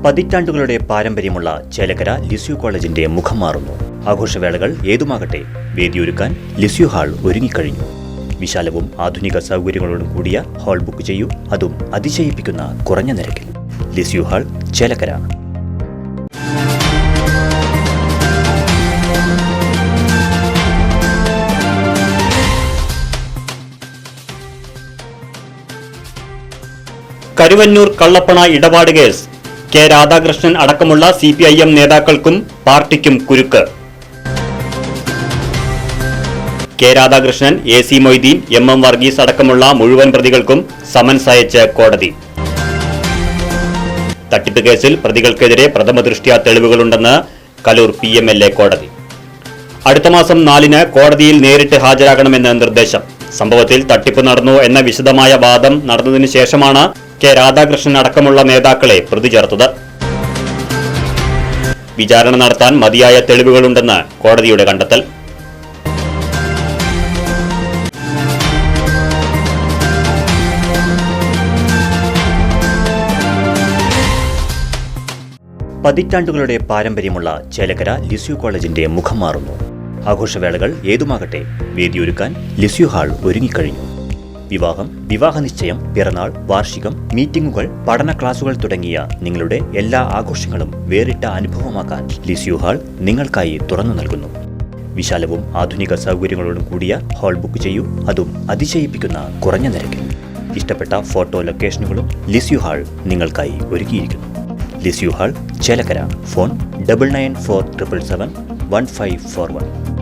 പതിറ്റാണ്ടുകളുടെ പാരമ്പര്യമുള്ള ചേലക്കര ലിസ്യു കോളേജിന്റെ മുഖം മാറുന്നു. ആഘോഷവേളകൾ ഏതുമാകട്ടെ, വേദിയൊരുക്കാൻ ലിസ്യു ഹാൾ ഒരുങ്ങിക്കഴിഞ്ഞു. വിശാലവും ആധുനിക സൗകര്യങ്ങളോടും കൂടിയ ഹാൾ ബുക്ക് ചെയ്യൂ, അതും അതിശയിപ്പിക്കുന്ന കുറഞ്ഞ നിരക്കിൽ. Lisieux hall, Chelakkara. കരുവന്നൂർ കള്ളപ്പണ ഇടപാട് കേസ് കെ രാധാകൃഷ്ണൻ അടക്കമുള്ള CPIM നേതാക്കൾക്കും പാർട്ടിക്കും കുരുക്ക്. K Radhakrishnan, AC Moideen, MM Varghese അടക്കമുള്ള മുഴുവൻ പ്രതികൾക്കും സമൻസ് അയച്ച് കോടതി. തട്ടിപ്പ് കേസിൽ പ്രതികൾക്കെതിരെ പ്രഥമദൃഷ്ട്യാ തെളിവുകളുണ്ടെന്ന് കലൂർ PMLA കോടതി. അടുത്ത മാസം 4-ന് കോടതിയിൽ നേരിട്ട് ഹാജരാകണമെന്ന് നിർദ്ദേശം. സംഭവത്തിൽ തട്ടിപ്പ് നടന്നു എന്ന വിശദമായ വാദം നടന്നതിനു ശേഷമാണ് കെ രാധാകൃഷ്ണൻ അടക്കമുള്ള നേതാക്കളെ പ്രതി ചേർത്തത്. വിചാരണ നടത്താൻ മതിയായ തെളിവുകളുണ്ടെന്ന് കോടതിയുടെ കണ്ടെത്തൽ. പതിറ്റാണ്ടുകളുടെ പാരമ്പര്യമുള്ള ചേലക്കര ലിസ്യു കോളേജിന്റെ മുഖം മാറുന്നു. ആഘോഷവേളകൾ ഏതുമാകട്ടെ, വേദിയൊരുക്കാൻ ലിസ്യു ഹാൾ ഒരുങ്ങിക്കഴിഞ്ഞു. വിവാഹം, വിവാഹനിശ്ചയം, പിറന്നാൾ, വാർഷികം, മീറ്റിംഗുകൾ, പഠന ക്ലാസുകൾ തുടങ്ങിയ നിങ്ങളുടെ എല്ലാ ആഘോഷങ്ങളും വേറിട്ട അനുഭവമാക്കാൻ ലിസ്യു ഹാൾ നിങ്ങൾക്കായി തുറന്നു നൽകുന്നു. വിശാലവും ആധുനിക സൗകര്യങ്ങളോടും കൂടിയ ഹാൾ ബുക്ക് ചെയ്യൂ, അതും അതിശയിപ്പിക്കുന്ന കുറഞ്ഞ നിരക്കിൽ. ഇഷ്ടപ്പെട്ട ഫോട്ടോ ലൊക്കേഷനുകളും ലിസ്യു ഹാൾ നിങ്ങൾക്കായി ഒരുക്കിയിരിക്കുന്നു. Lisieux hall, Chelakkara. ഫോൺ 9947771541.